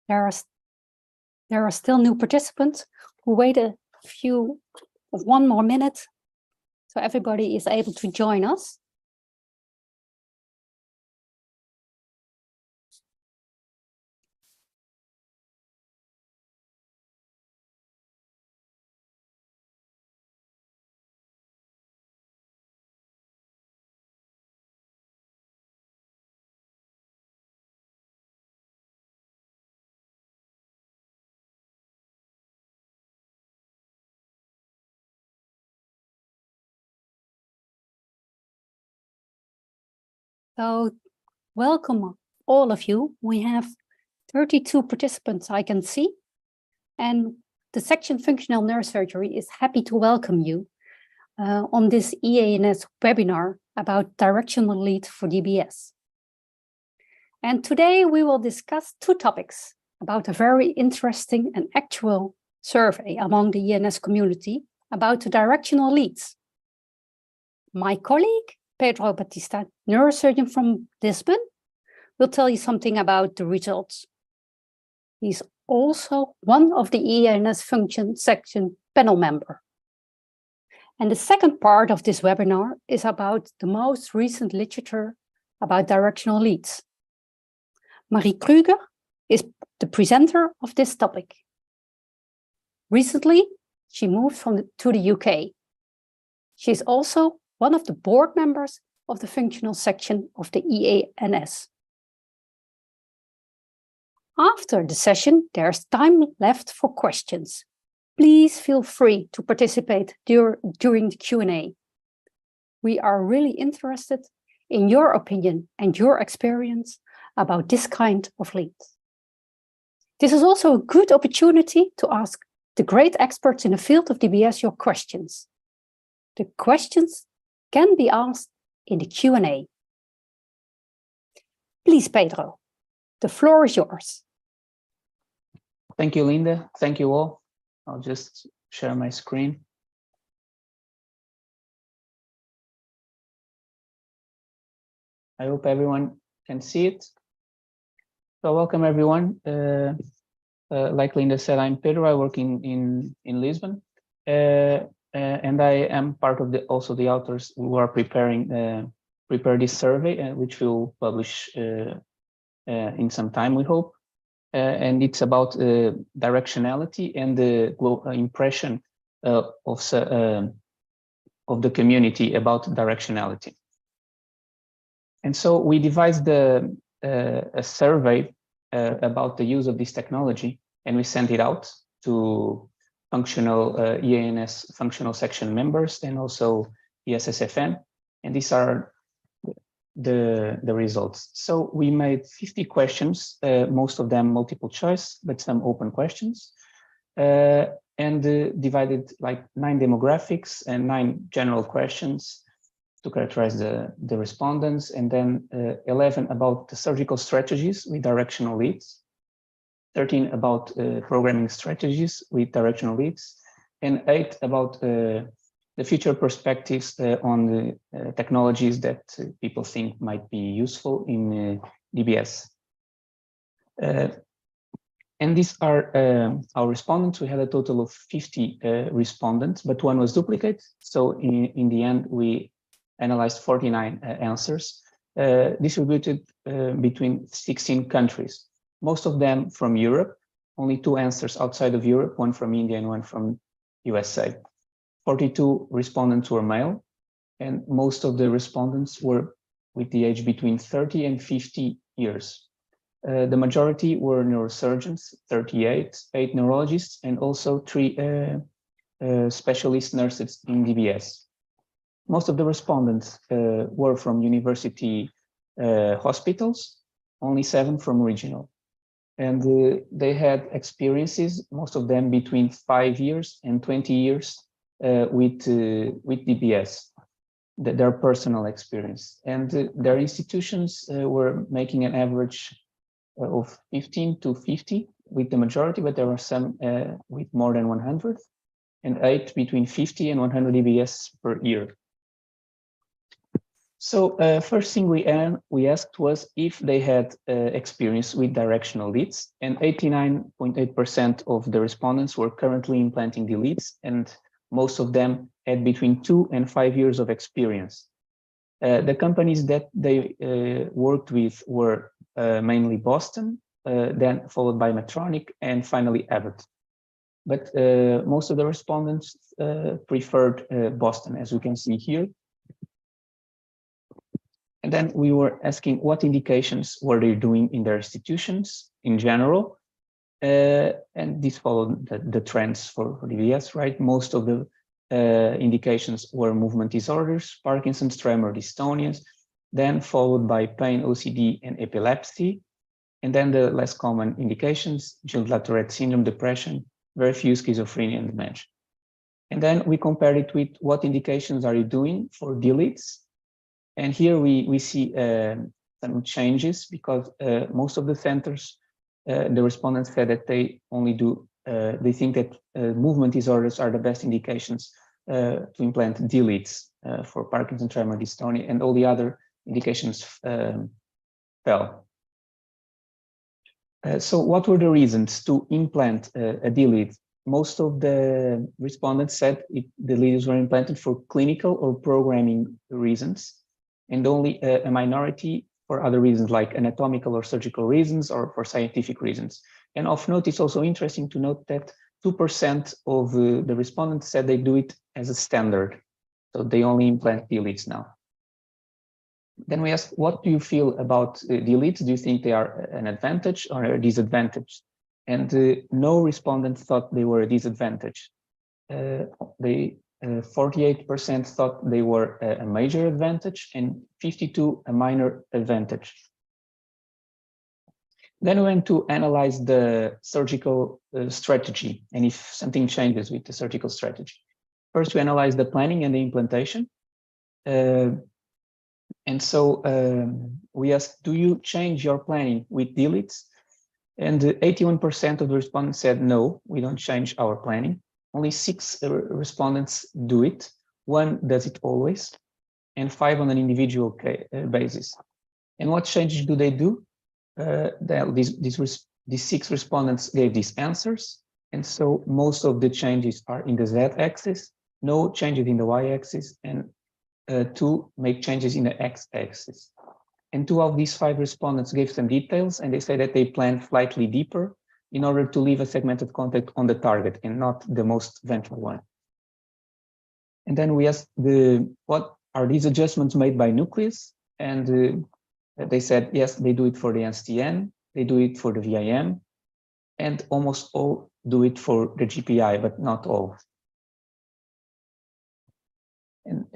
there are still new participants who wait one more minute so everybody is able to join us. So welcome all of you. We have 32 participants I can see, and the section Functional Neurosurgery is happy to welcome you on this EANS webinar about directional lead for DBS. And today we will discuss two topics about a very interesting and actual survey among the EANS community about the directional leads. My colleague, Pedro Batista, neurosurgeon from Lisbon, will tell you something about the results. He's also one of the EANS function section panel member. And the second part of this webinar is about the most recent literature about directional leads. Marie Kruger is the presenter of this topic. Recently, she moved to the UK. She's also one of the board members of the functional section of the EANS. After the session, there's time left for questions. Please feel free to participate during the Q&A. We are really interested in your opinion and your experience about this kind of leads. This is also a good opportunity to ask the great experts in the field of DBS your questions. The questions can be asked in the Q&A. Please, Pedro, the floor is yours. Thank you, Linda. Thank you all. I'll just share my screen. I hope everyone can see it. So welcome everyone. Like Linda said, I'm Pedro. I work in Lisbon. And I am part of also the authors who are prepare this survey, which we'll publish in some time, we hope. And it's about directionality and the impression of the community about directionality. And so we devised a survey about the use of this technology, and we sent it out to functional EANS functional section members and also ESSFN, and these are the results. So we made 50 questions, most of them multiple choice, but some open questions, and divided like 9 demographics and 9 general questions to characterize the respondents, and then 11 about the surgical strategies with directional leads, 13 about programming strategies with directional leads, and 8 about the future perspectives on the technologies that people think might be useful in DBS. And these are our respondents. We had a total of 50 respondents, but one was duplicate. So in the end, we analyzed 49 answers distributed between 16 countries, most of them from Europe, only 2 answers outside of Europe, one from India and one from USA. 42 respondents were male, and most of the respondents were with the age between 30 and 50 years. The majority were neurosurgeons, 38, 8 neurologists, and also 3 specialist nurses in DBS. Most of the respondents were from university hospitals, only 7 from regional. And they had experiences, most of them between 5 years and 20 years with DBS, their personal experience. And their institutions were making an average of 15 to 50 with the majority, but there were some with more than 100, and 8 between 50 and 100 DBS per year. So first thing we asked was if they had experience with directional leads, and 89.8% of the respondents were currently implanting the leads, and most of them had between 2 and 5 years of experience. The companies that they worked with were mainly Boston, then followed by Medtronic, and finally Abbott. But most of the respondents preferred Boston, as we can see here. And then we were asking what indications were they doing in their institutions in general. And this followed the trends for DBS, right? Most of the indications were movement disorders, Parkinson's, tremor, dystonias, then followed by pain, OCD, and epilepsy. And then the less common indications, Gilles-Latourette syndrome, depression, very few schizophrenia and dementia. And then we compared it with what indications are you doing for D-leads. And here we see some changes because most of the centers, the respondents said that they only do, they think that movement disorders are the best indications to implant D-leads for Parkinson, tremor, dystonia, and all the other indications fell. So what were the reasons to implant a D-lead? Most of the respondents said the leads were implanted for clinical or programming reasons, and only a minority for other reasons like anatomical or surgical reasons or for scientific reasons. And of note, it's also interesting to note that 2% of the respondents said they do it as a standard. So they only implant D-leads now. Then we asked, what do you feel about D-leads? Do you think they are an advantage or a disadvantage? And no respondent thought they were a disadvantage. 48% thought they were a major advantage and 52% a minor advantage. Then we went to analyze the surgical strategy and if something changes with the surgical strategy. First, we analyzed the planning and the implantation. And so we asked, do you change your planning with D-leads? And 81% of the respondents said, no, we don't change our planning. Only 6 respondents do it. 1 does it always, and 5 on an individual basis. And what changes do they do? These 6 respondents gave these answers. And so most of the changes are in the Z-axis, no changes in the Y-axis, and 2 make changes in the X-axis. And 2 of these 5 respondents gave some details, and they say that they plan slightly deeper in order to leave a segmented contact on the target and not the most ventral one. And then we asked what are these adjustments made by nucleus? And they said, yes, they do it for the STN, they do it for the VIM, and almost all do it for the GPI, but not all. And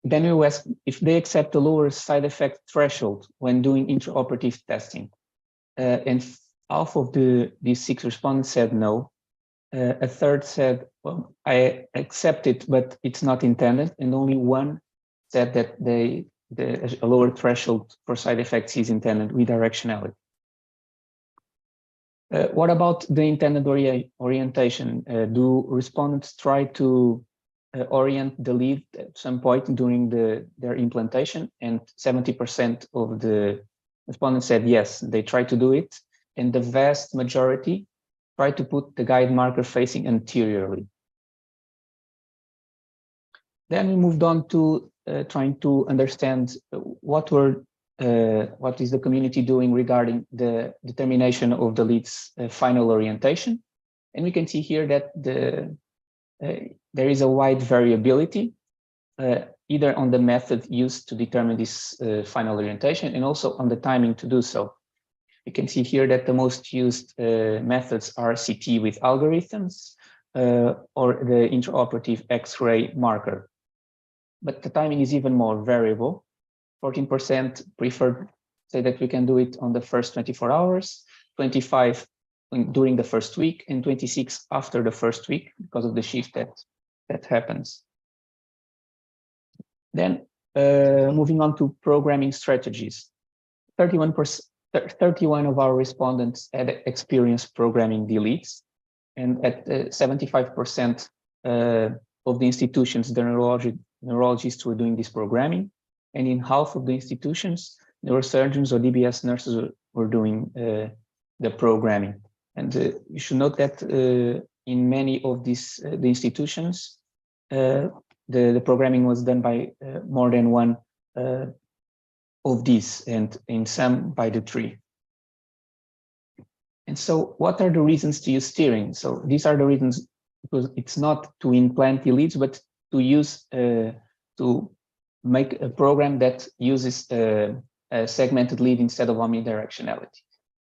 then we asked if they accept a lower side effect threshold when doing intraoperative testing. And half of these 6 respondents said no. A third said, well, I accept it, but it's not intended. And only 1 said that a lower threshold for side effects is intended with directionality. What about the intended orientation? Do respondents try to orient the lead at some point during their implantation? And 70% of the respondents said yes, they try to do it. And the vast majority try to put the guide marker facing anteriorly. Then we moved on to trying to understand what is the community doing regarding the determination of the lead's final orientation. And we can see here that there is a wide variability, either on the method used to determine this final orientation and also on the timing to do so. You can see here that the most used methods are CT with algorithms or the intraoperative X-ray marker. But the timing is even more variable. 14% prefer, say that we can do it on the first 24 hours, 25 during the first week, and 26 after the first week because of the shift that happens. Then moving on to programming strategies. 31 of our respondents had experience programming D-leads, and at 75% of the institutions, the neurologists were doing this programming. And in half of the institutions, neurosurgeons or DBS nurses were doing the programming. And you should note that in many of these the institutions, the programming was done by more than one of these, and in some by the three. And so what are the reasons to use steering? So these are the reasons, because it's not to implant the leads, but to use, to make a program that uses a segmented lead instead of omnidirectionality.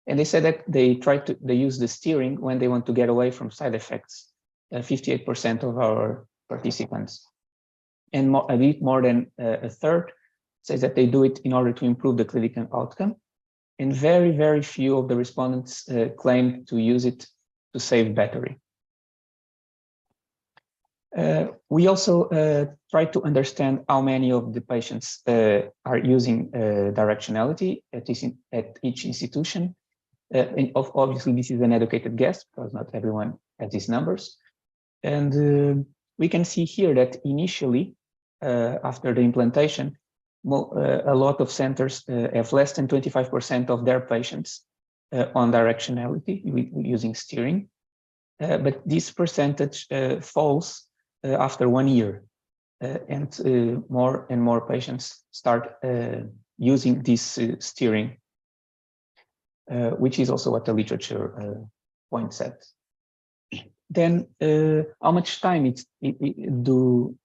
And they said that they use the steering when they want to get away from side effects. 58% of our participants. And a bit more than a third says that they do it in order to improve the clinical outcome. And very, very few of the respondents claimed to use it to save battery. We also tried to understand how many of the patients are using directionality at each institution. And obviously, this is an educated guess because not everyone has these numbers. And we can see here that initially, after the implantation, a lot of centers have less than 25% of their patients on directionality using steering. But this percentage falls after 1 year, and more and more patients start using this steering, which is also what the literature points at. Then, how much time do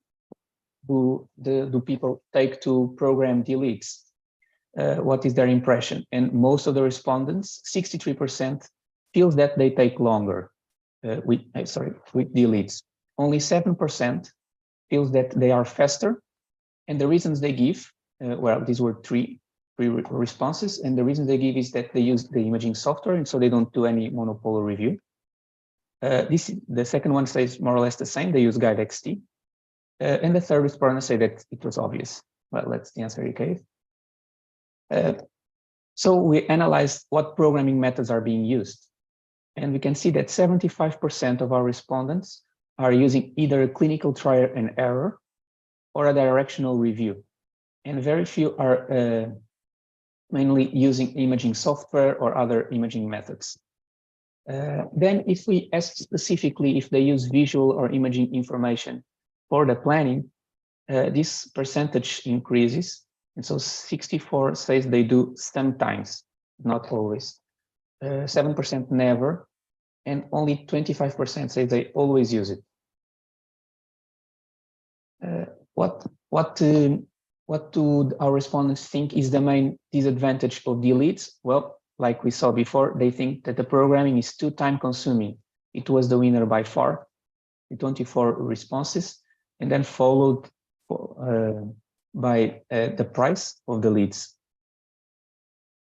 people take to program the leads? What is their impression? And most of the respondents, 63%, feels that they take longer with the leads. Only 7% feels that they are faster, and the reasons they give, well, these were three responses, and the reason they give is that they use the imaging software, and so they don't do any monopolar review. The second one says more or less the same. They use Guide XT. And the third respondent say that it was obvious. Well, that's the answer you gave. So we analyzed what programming methods are being used. And we can see that 75% of our respondents are using either a clinical trial and error or a directional review. And very few are mainly using imaging software or other imaging methods. Then if we ask specifically if they use visual or imaging information for the planning, this percentage increases. And so 64 says they do sometimes, not always. 7% never, and only 25% say they always use it. What do our respondents think is the main disadvantage of the leads? Well, like we saw before, they think that the programming is too time consuming. It was the winner by far, the 24 responses, and then followed by the price of the leads.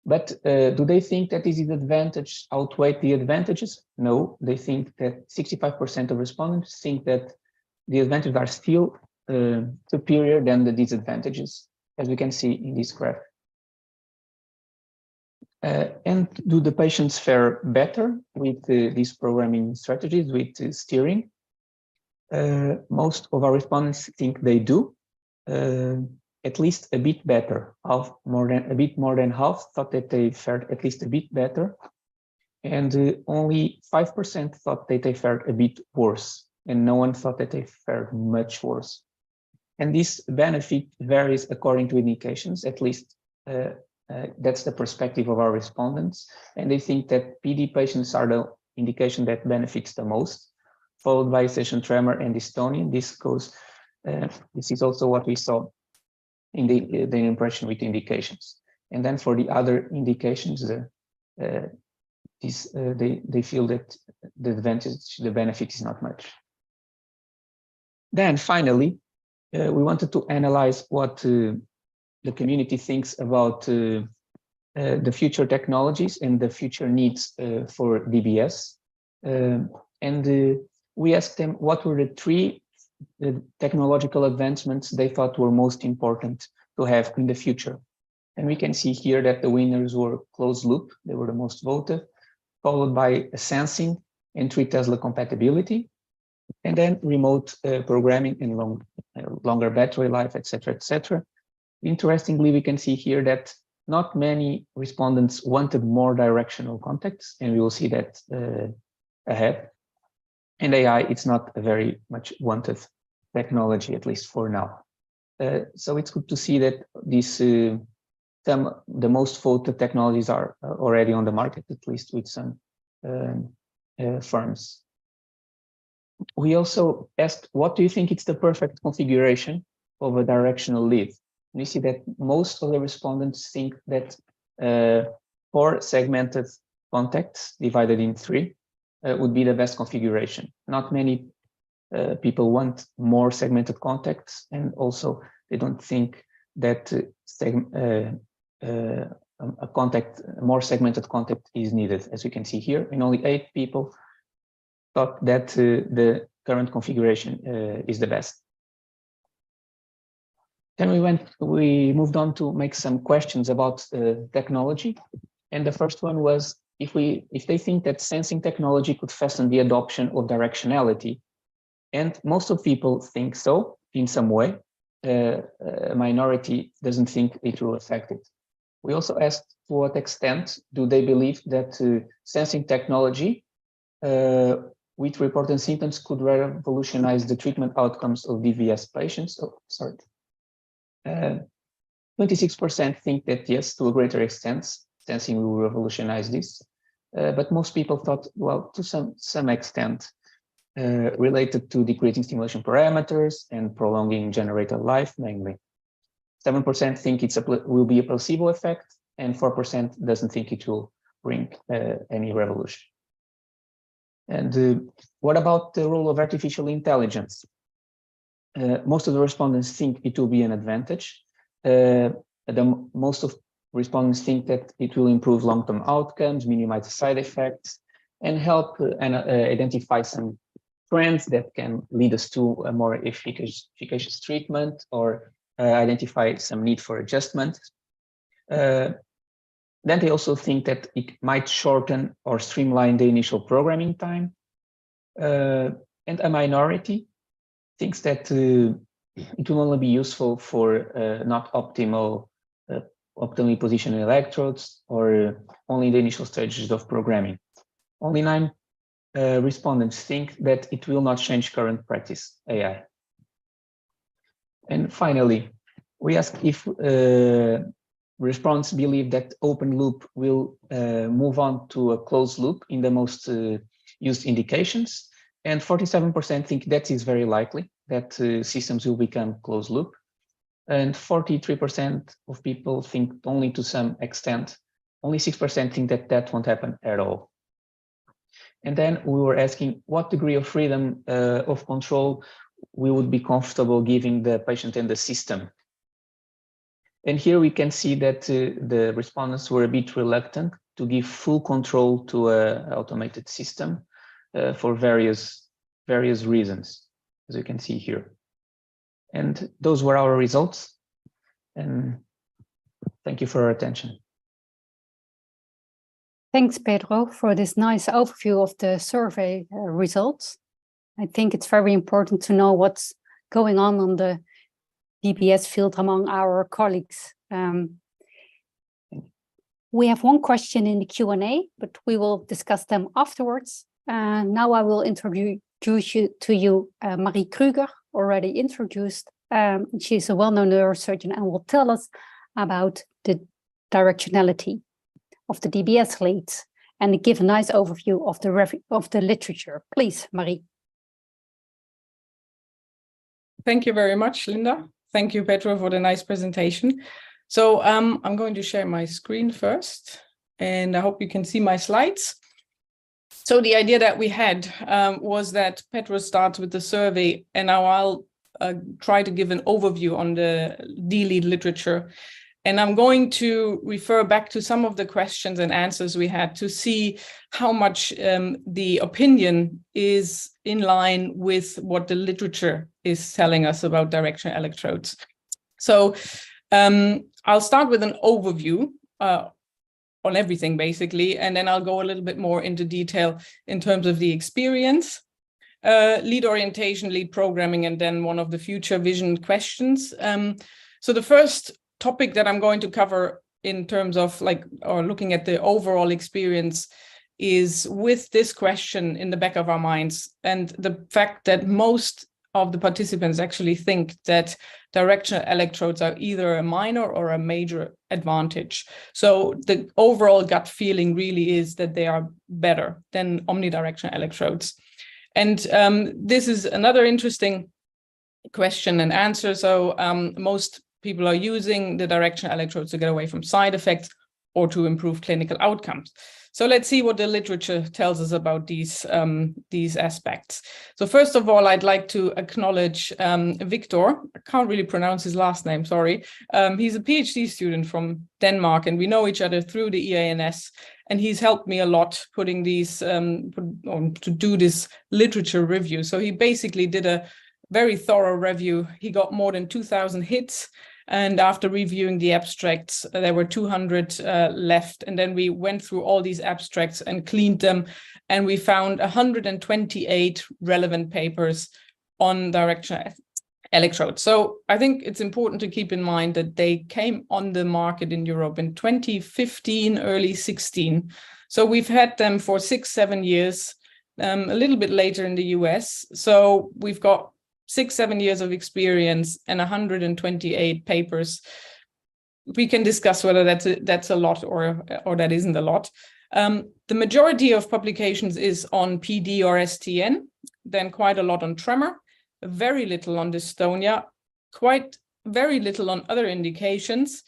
But do they think that this disadvantage outweigh the advantages? No, they think that 65% of respondents think that the advantages are still superior than the disadvantages, as we can see in this graph. And do the patients fare better with these programming strategies, with steering? Most of our respondents think they do, at least a bit better. A bit more than half thought that they fared at least a bit better, and only 5% thought that they fared a bit worse, and no one thought that they fared much worse. And this benefit varies according to indications. At least that's the perspective of our respondents, and they think that PD patients are the indication that benefits the most, followed by essential tremor and dystonia. This is also what we saw in the impression with indications. And then for the other indications, they feel that the benefit is not much. Then finally, we wanted to analyze what the community thinks about the future technologies and the future needs for DBS. And we asked them what were the three technological advancements they thought were most important to have in the future. And we can see here that the winners were closed loop. They were the most voted, followed by sensing and 3 Tesla compatibility, and then remote programming and longer battery life, etc., etc. Interestingly, we can see here that not many respondents wanted more directional contacts, and we will see that ahead. And AI, it's not a very much wanted technology, at least for now. So it's good to see that this the most voted technologies are already on the market, at least with some firms. We also asked, what do you think is the perfect configuration of a directional lead? We see that most of the respondents think that 4 segmented contacts divided in 3 would be the best configuration. Not many people want more segmented contacts, and also they don't think that a more segmented contact is needed, as you can see here. And only 8 people thought that the current configuration is the best. Then we moved on to make some questions about technology. And the first one was if they think that sensing technology could fasten the adoption of directionality. And most of people think so in some way. A minority doesn't think it will affect it. We also asked to what extent do they believe that sensing technology with reported symptoms could revolutionize the treatment outcomes of DBS patients. 26% think that yes, to a greater extent, sensing will revolutionize this. But most people thought, well, to some extent, related to decreasing stimulation parameters and prolonging generator life, mainly. 7% think will be a placebo effect, and 4% doesn't think it will bring any revolution. And what about the role of artificial intelligence? Most of the respondents think it will be an advantage. Most of respondents think that it will improve long-term outcomes, minimize side effects, and help identify some trends that can lead us to a more efficacious treatment, or identify some need for adjustment. Then they also think that it might shorten or streamline the initial programming time. And a minority thinks that it will only be useful for not optimally positioned electrodes, or only the initial stages of programming. Only 9 respondents think that it will not change current practice AI. And finally, we asked if respondents believe that open loop will move on to a closed loop in the most used indications. And 47% think that is very likely, that systems will become closed loop. And 43% of people think only to some extent. Only 6% think that that won't happen at all. And then we were asking what degree of freedom of control we would be comfortable giving the patient and the system. And here we can see that the respondents were a bit reluctant to give full control to an automated system for various reasons, as you can see here. And those were our results. And thank you for your attention. Thanks, Pedro, for this nice overview of the survey results. I think it's very important to know what's going on the DBS field among our colleagues. We have one question in the Q&A, but we will discuss them afterwards. Now I will introduce you Marie Kruger, already introduced. She's a well-known neurosurgeon and will tell us about the directionality of the DBS leads and give a nice overview of the literature. Please, Marie. Thank you very much, Linda. Thank you, Pedro, for the nice presentation. So I'm going to share my screen first, and I hope you can see my slides. So the idea that we had was that Pedro starts with the survey, and now I'll try to give an overview on the D-lead literature. And I'm going to refer back to some of the questions and answers we had to see how much the opinion is in line with what the literature is telling us about directional electrodes. So I'll start with an overview on everything, basically, and then I'll go a little bit more into detail in terms of the experience, lead orientation, lead programming, and then one of the future vision questions. So the first topic that I'm going to cover in terms of looking at the overall experience is with this question in the back of our minds, and the fact that most of the participants actually think that directional electrodes are either a minor or a major advantage. So the overall gut feeling really is that they are better than omnidirectional electrodes. And this is another interesting question and answer. So most people are using the directional electrodes to get away from side effects or to improve clinical outcomes. So let's see what the literature tells us about these aspects. So first of all, I'd like to acknowledge Victor. I can't really pronounce his last name, sorry. He's a PhD student from Denmark, and we know each other through the EANS. And he's helped me a lot putting these, to do this literature review. So he basically did a very thorough review. He got more than 2,000 hits. And after reviewing the abstracts, there were 200 left. And then we went through all these abstracts and cleaned them. And we found 128 relevant papers on directional electrodes. So I think it's important to keep in mind that they came on the market in Europe in 2015, early 16. So we've had them for 6-7 years, a little bit later in the US. So we've got 6-7 years of experience and 128 papers. We can discuss whether that's a lot or that isn't a lot. The majority of publications is on PD or STN, then quite a lot on tremor, very little on dystonia, quite very little on other indications,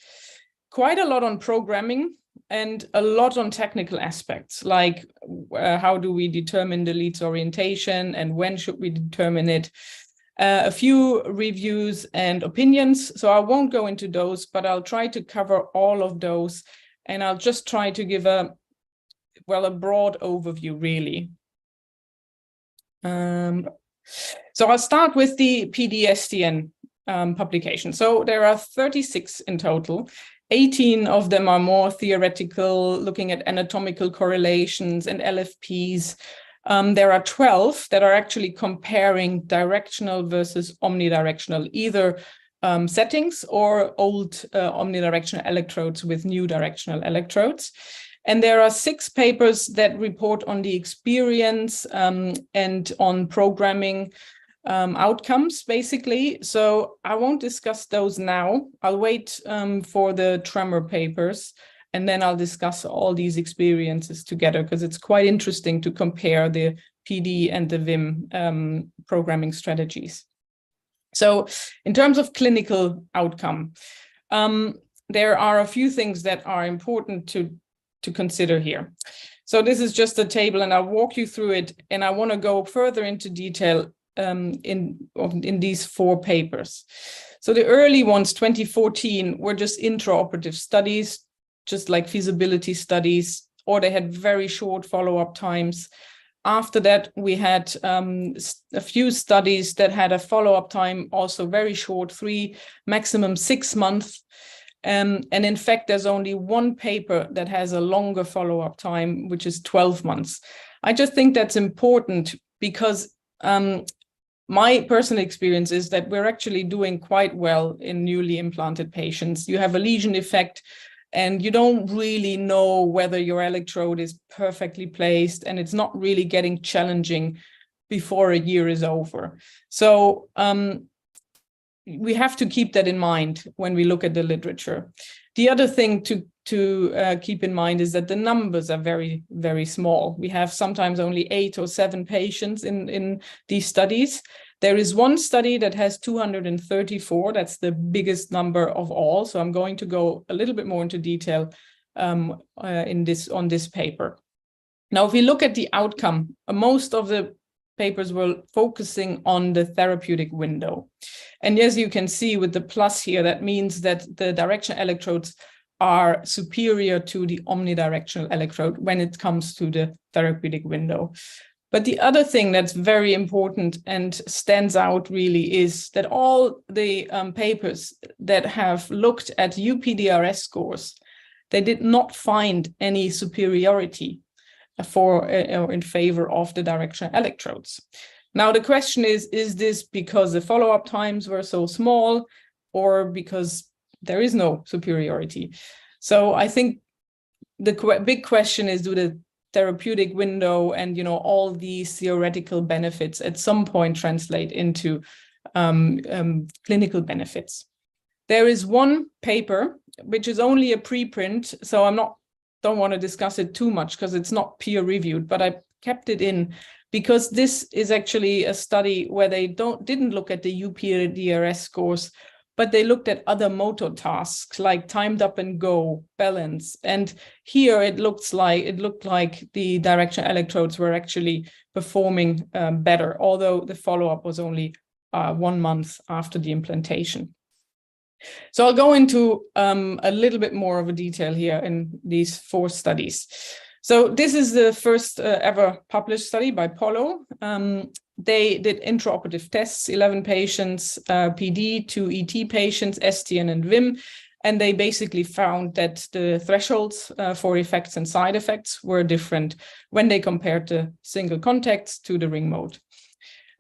quite a lot on programming, and a lot on technical aspects, like how do we determine the lead's orientation and when should we determine it. A few reviews and opinions. So I won't go into those, but I'll try to cover all of those. And I'll just try to give a broad overview, really. So I'll start with the PDSTN publication. So there are 36 in total. 18 of them are more theoretical, looking at anatomical correlations and LFPs. There are 12 that are actually comparing directional versus omnidirectional, either settings or old omnidirectional electrodes with new directional electrodes. And there are 6 papers that report on the experience and on programming outcomes, basically. So I won't discuss those now. I'll wait for the tremor papers. And then I'll discuss all these experiences together because it's quite interesting to compare the PD and the VIM programming strategies. So in terms of clinical outcome, there are a few things that are important to consider here. So this is just a table and I'll walk you through it. And I want to go further into detail in these 4 papers. So the early ones, 2014, were just intraoperative studies, just like feasibility studies, or they had very short follow-up times. After that, we had a few studies that had a follow-up time, also very short, 3, maximum 6 months. And in fact, there's only one paper that has a longer follow-up time, which is 12 months. I just think that's important because my personal experience is that we're actually doing quite well in newly implanted patients. You have a lesion effect, and you don't really know whether your electrode is perfectly placed, and it's not really getting challenging before a year is over. So we have to keep that in mind when we look at the literature. The other thing to keep in mind is that the numbers are very, very small. We have sometimes only 8 or 7 patients in these studies. There is one study that has 234. That's the biggest number of all. So I'm going to go a little bit more into detail on this paper. Now, if we look at the outcome, most of the papers were focusing on the therapeutic window. And as you can see with the plus here, that means that the directional electrodes are superior to the omnidirectional electrode when it comes to the therapeutic window. But the other thing that's very important and stands out really is that all the papers that have looked at UPDRS scores, they did not find any superiority for or in favor of the directional electrodes. Now, the question is this because the follow-up times were so small or because there is no superiority. So I think the big question is, do the therapeutic window and, you know, all these theoretical benefits at some point translate into clinical benefits? There is one paper, which is only a preprint, so don't want to discuss it too much because it's not peer reviewed, but I kept it in because this is actually a study where they didn't look at the UPDRS scores, but they looked at other motor tasks like timed up and go, balance. And here it looked like the directional electrodes were actually performing better, although the follow-up was only 1 month after the implantation. So I'll go into a little bit more of a detail here in these 4 studies. So this is the first ever published study by Polo. They did intraoperative tests, 11 patients, PD, 2 ET patients, STN and VIM, and they basically found that the thresholds for effects and side effects were different when they compared the single contacts to the ring mode.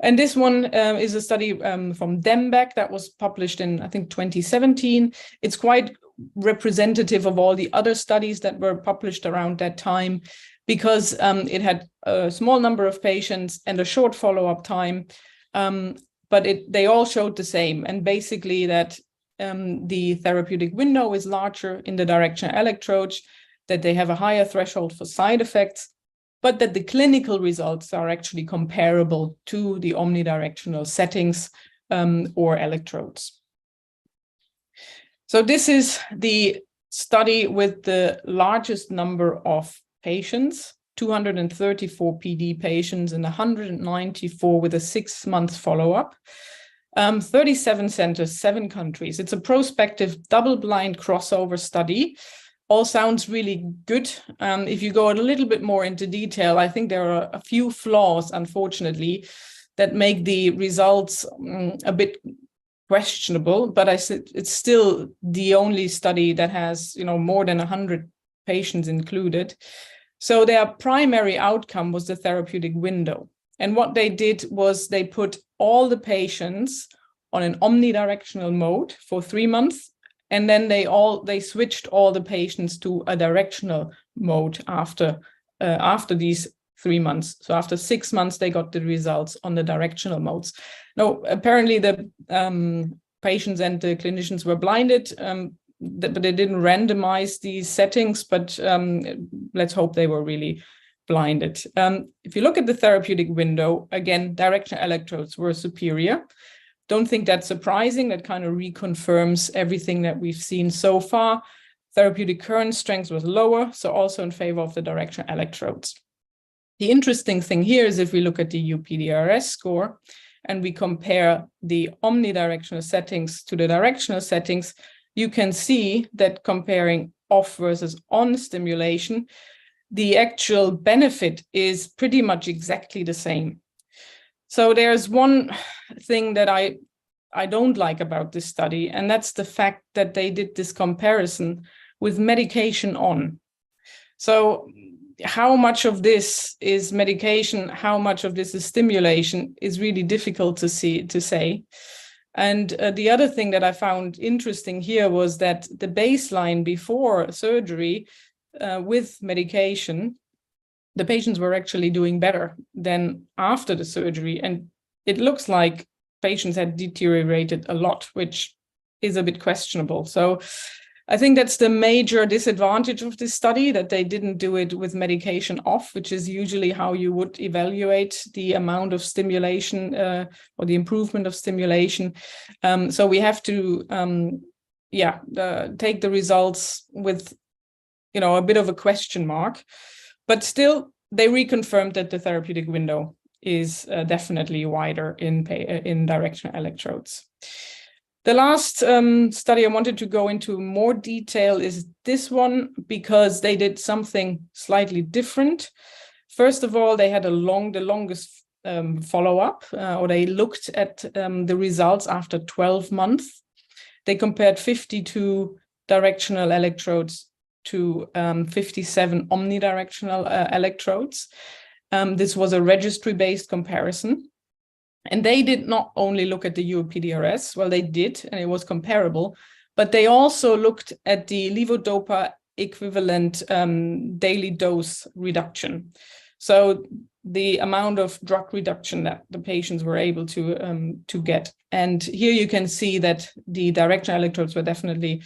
And this one is a study from Dembeck that was published in, I think, 2017. It's quite representative of all the other studies that were published around that time because it had a small number of patients and a short follow-up time, but they all showed the same. And basically that the therapeutic window is larger in the directional electrodes, that they have a higher threshold for side effects, but that the clinical results are actually comparable to the omnidirectional settings or electrodes. So this is the study with the largest number of patients, 234 PD patients and 194 with a 6-month follow-up. 37 centers, 7 countries. It's a prospective double-blind crossover study. All sounds really good. If you go a little bit more into detail, I think there are a few flaws, unfortunately, that make the results a bit questionable. But it's still the only study that has, you know, more than 100 patients included. So their primary outcome was the therapeutic window. And what they did was they put all the patients on an omnidirectional mode for 3 months. And then they switched all the patients to a directional mode after these 3 months. So after 6 months, they got the results on the directional modes. Now, apparently the patients and the clinicians were blinded, but they didn't randomize these settings, but let's hope they were really blinded. If you look at the therapeutic window, again, directional electrodes were superior. Don't think that's surprising. That kind of reconfirms everything that we've seen so far. Therapeutic current strength was lower, so also in favor of the directional electrodes. The interesting thing here is if we look at the UPDRS score and we compare the omnidirectional settings to the directional settings, you can see that comparing off versus on stimulation, the actual benefit is pretty much exactly the same. So there's one thing that I don't like about this study, and that's the fact that they did this comparison with medication on. So how much of this is medication, how much of this is stimulation is really difficult to say. And the other thing that I found interesting here was that the baseline before surgery with medication, the patients were actually doing better than after the surgery. And it looks like patients had deteriorated a lot, which is a bit questionable. So I think that's the major disadvantage of this study, that they didn't do it with medication off, which is usually how you would evaluate the amount of stimulation or the improvement of stimulation. So we have to, take the results with, you know, a bit of a question mark. But still, they reconfirmed that the therapeutic window is definitely wider in directional electrodes. The last study I wanted to go into more detail is this one, because they did something slightly different. First of all, they had the longest follow-up, or they looked at the results after 12 months. They compared 52 directional electrodes to 57 omnidirectional electrodes. This was a registry-based comparison. And they did not only look at the UPDRS, well, they did, and it was comparable, but they also looked at the levodopa equivalent daily dose reduction. So the amount of drug reduction that the patients were able to get. And here you can see that the directional electrodes were definitely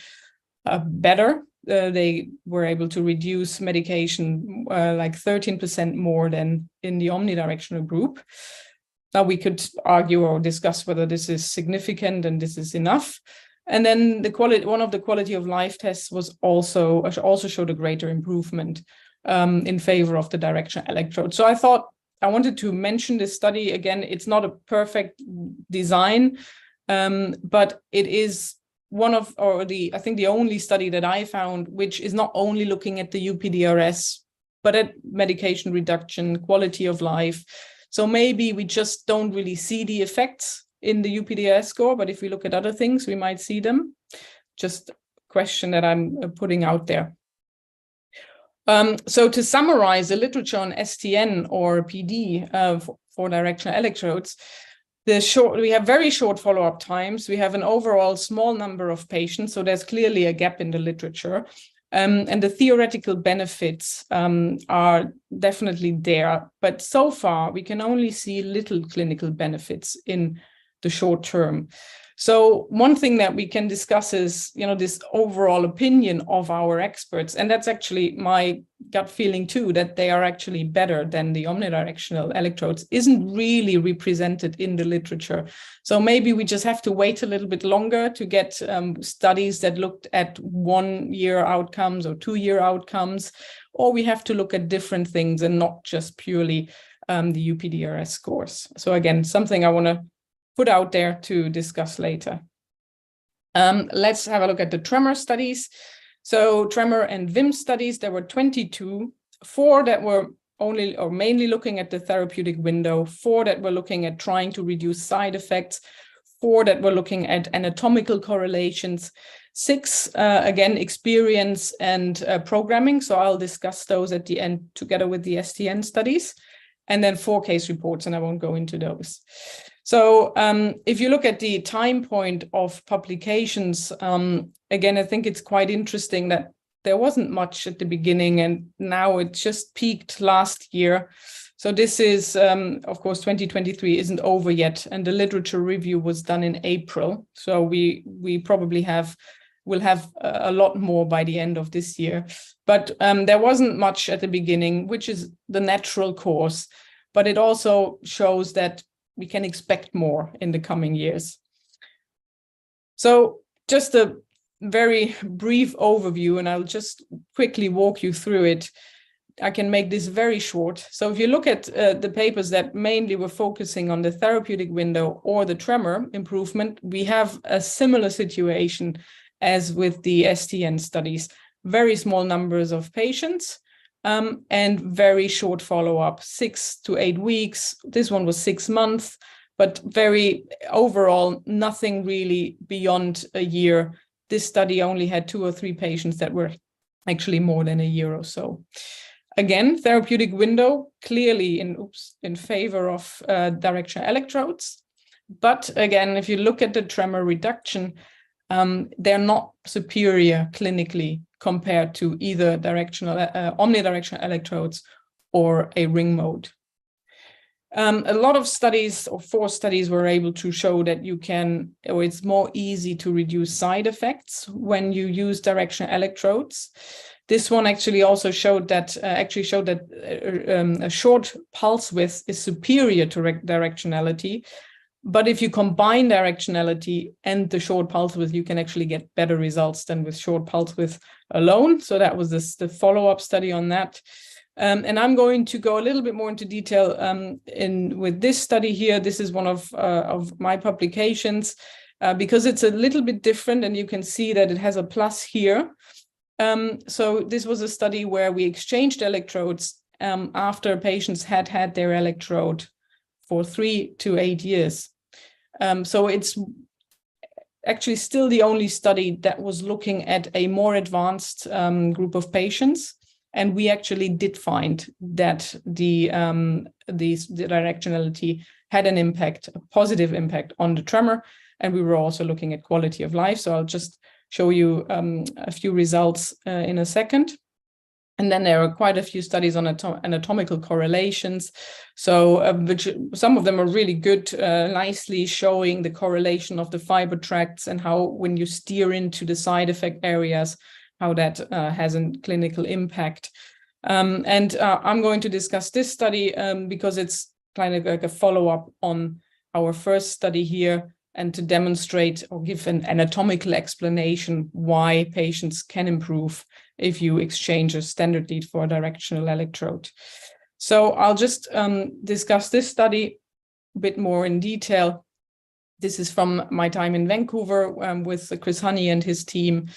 better. They were able to reduce medication like 13% more than in the omnidirectional group. Now we could argue or discuss whether this is significant and this is enough. And then one of the quality of life tests was also showed a greater improvement in favor of the directional electrode. So I thought I wanted to mention this study again. It's not a perfect design, but it is one of, I think the only study that I found, which is not only looking at the UPDRS, but at medication reduction, quality of life. So maybe we just don't really see the effects in the UPDRS score, but if we look at other things, we might see them. Just a question that I'm putting out there. So to summarize the literature on STN or PD for directional electrodes, we have very short follow-up times. We have an overall small number of patients, so there's clearly a gap in the literature. And the theoretical benefits are definitely there, but so far we can only see little clinical benefits in the short term. So one thing that we can discuss is, this overall opinion of our experts, and that's actually my gut feeling too, that they are actually better than the omnidirectional electrodes, isn't really represented in the literature. So maybe we just have to wait a little bit longer to get studies that looked at 1-year outcomes or 2-year outcomes, or we have to look at different things and not just purely the UPDRS scores. So again, something I want to put out there to discuss later. Let's have a look at the tremor studies. So tremor and VIM studies, there were 22, 4 that were only or mainly looking at the therapeutic window, 4 that were looking at trying to reduce side effects, 4 that were looking at anatomical correlations, 6, again, experience and programming. So I'll discuss those at the end together with the STN studies, and then 4 case reports, and I won't go into those. So if you look at the time point of publications, again, I think it's quite interesting that there wasn't much at the beginning, and now it just peaked last year. So this is, of course, 2023 isn't over yet, and the literature review was done in April. So we probably will have a lot more by the end of this year. But there wasn't much at the beginning, which is the natural course, but it also shows that we can expect more in the coming years. So just a very brief overview, and I'll just quickly walk you through it. I can make this very short. So if you look at the papers that mainly were focusing on the therapeutic window or the tremor improvement, we have a similar situation as with the STN studies. Very small numbers of patients, and very short follow-up, 6 to 8 weeks. This one was 6 months, but very overall, nothing really beyond a year. This study only had 2 or 3 patients that were actually more than a year or so. Again, therapeutic window clearly in favor of directional electrodes. But again, if you look at the tremor reduction, they're not superior clinically compared to either omnidirectional electrodes or a ring mode. A lot of studies, or 4 studies, were able to show that it's more easy to reduce side effects when you use directional electrodes. This one actually also showed that a short pulse width is superior to directionality. But if you combine directionality and the short pulse width, you can actually get better results than with short pulse width alone. So that was the follow-up study on that. And I'm going to go a little bit more into detail with this study here. This is one of my publications because it's a little bit different, and you can see that it has a plus here. So this was a study where we exchanged electrodes after patients had their electrode for 3 to 8 years. So it's actually still the only study that was looking at a more advanced group of patients. And we actually did find that the directionality had an impact, a positive impact on the tremor. And we were also looking at quality of life. So I'll just show you a few results in a second. And then there are quite a few studies on anatomical correlations. So which some of them are really good, nicely showing the correlation of the fiber tracts and how when you steer into the side effect areas, how that has a clinical impact. And I'm going to discuss this study because it's kind of like a follow-up on our first study here, and to demonstrate or give an anatomical explanation why patients can improve if you exchange a standard lead for a directional electrode. So I'll just discuss this study a bit more in detail. This is from my time in Vancouver with Chris Honey and his team.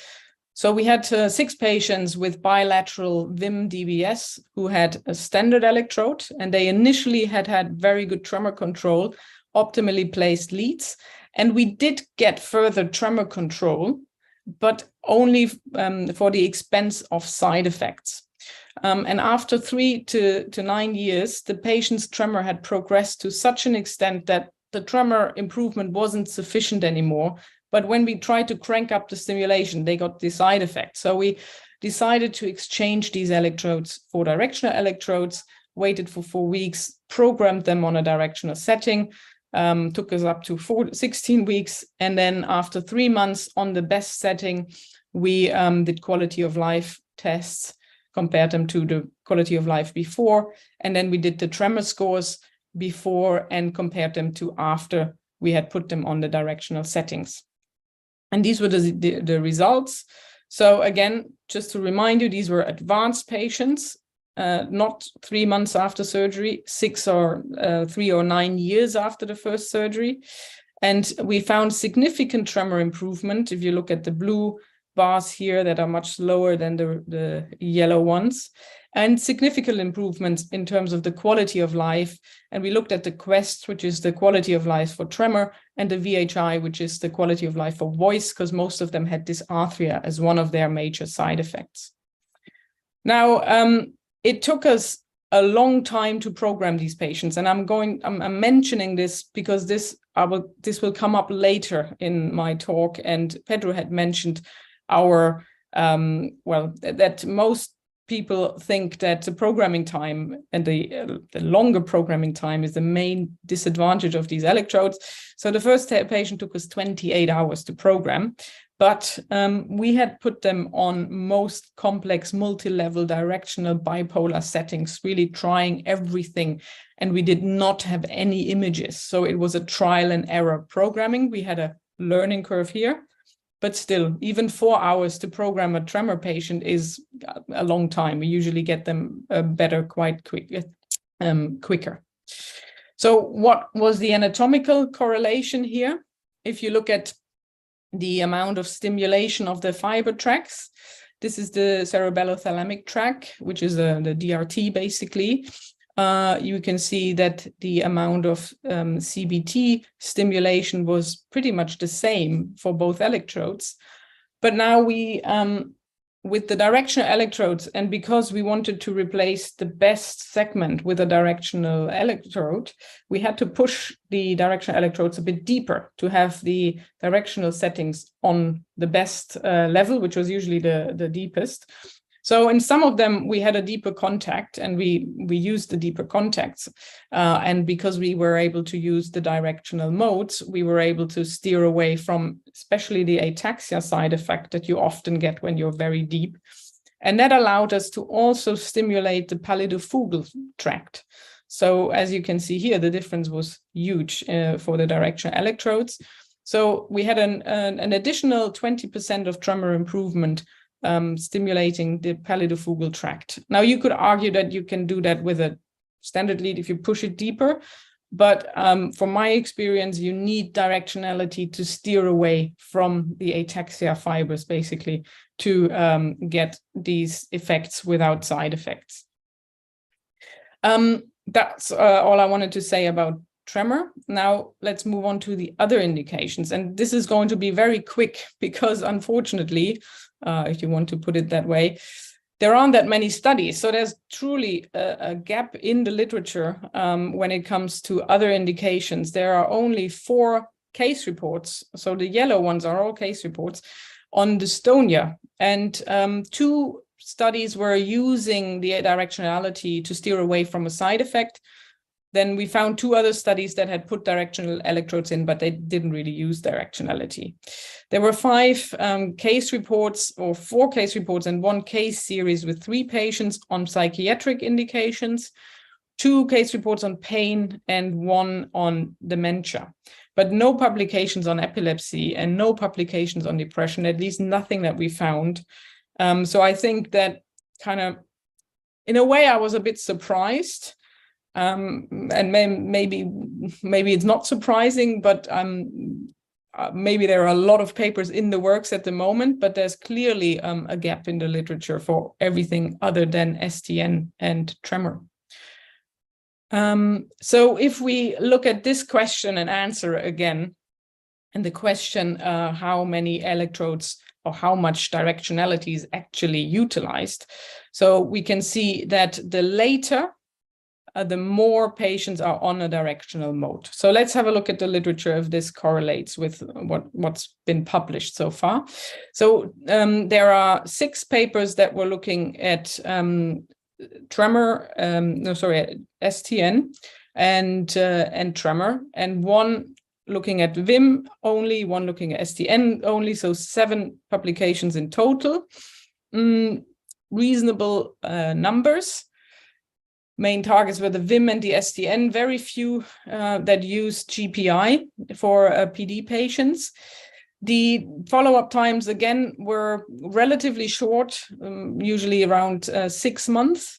So we had 6 patients with bilateral VIM DBS who had a standard electrode, and they initially had very good tremor control, optimally placed leads. And we did get further tremor control, but only for the expense of side effects. And after 3 to 9 years, the patient's tremor had progressed to such an extent that the tremor improvement wasn't sufficient anymore. But when we tried to crank up the stimulation, they got the side effect. So we decided to exchange these electrodes for directional electrodes, waited for 4 weeks, programmed them on a directional setting, took us up to 16 weeks. And then after 3 months on the best setting, we did quality of life tests, compared them to the quality of life before. And then we did the tremor scores before and compared them to after we had put them on the directional settings. And these were the results. So again, just to remind you, these were advanced patients, not 3 months after surgery, 6 or 3 or 9 years after the first surgery. And we found significant tremor improvement. If you look at the blue bars here that are much lower than the yellow ones, and significant improvements in terms of the quality of life. And we looked at the QUEST, which is the quality of life for tremor, and the VHI, which is the quality of life for voice, because most of them had dysarthria as one of their major side effects. Now, it took us a long time to program these patients, and I'm mentioning this because this will come up later in my talk, and Pedro had mentioned that most people think that the programming time and the longer programming time is the main disadvantage of these electrodes. So the first patient took us 28 hours to program, but we had put them on most complex multi-level directional bipolar settings, really trying everything. And we did not have any images. So it was a trial and error programming. We had a learning curve here. But still, even 4 hours to program a tremor patient is a long time. We usually get them better quite quicker. So what was the anatomical correlation here? If you look at the amount of stimulation of the fiber tracts, this is the cerebellothalamic tract, which is the DRT basically. You can see that the amount of CBT stimulation was pretty much the same for both electrodes. But now we, with the directional electrodes, and because we wanted to replace the best segment with a directional electrode, we had to push the directional electrodes a bit deeper to have the directional settings on the best level, which was usually the deepest. So in some of them, we had a deeper contact, and we used the deeper contacts. And because we were able to use the directional modes, we were able to steer away from especially the ataxia side effect that you often get when you're very deep. And that allowed us to also stimulate the pallidofugal tract. So as you can see here, the difference was huge for the directional electrodes. So we had an additional 20% of tremor improvement stimulating the pallidofugal tract. Now, you could argue that you can do that with a standard lead if you push it deeper, but from my experience, you need directionality to steer away from the ataxia fibers, basically, to get these effects without side effects. That's all I wanted to say about tremor. Now let's move on to the other indications. And this is going to be very quick because unfortunately, if you want to put it that way, there aren't that many studies. So there's truly a gap in the literature when it comes to other indications. There are only 4 case reports. So the yellow ones are all case reports on dystonia. And 2 studies were using the directionality to steer away from a side effect. Then we found 2 other studies that had put directional electrodes in, but they didn't really use directionality. There were 5 case reports, or 4 case reports, and 1 case series with 3 patients on psychiatric indications, 2 case reports on pain, and 1 on dementia. But no publications on epilepsy and no publications on depression, at least nothing that we found. So I think that kind of, in a way, I was a bit surprised. And maybe it's not surprising, but maybe there are a lot of papers in the works at the moment, but there's clearly a gap in the literature for everything other than STN and tremor. So if we look at this question and answer again, and the question how many electrodes or how much directionality is actually utilized, so we can see that the later, the more patients are on a directional mode. So let's have a look at the literature if this correlates with what's been published so far. So there are 6 papers that were looking at STN and tremor, and 1 looking at VIM only, 1 looking at STN only, so 7 publications in total. Reasonable numbers. Main targets were the VIM and the STN, very few that used GPI for PD patients. The follow-up times, again, were relatively short, usually around 6 months.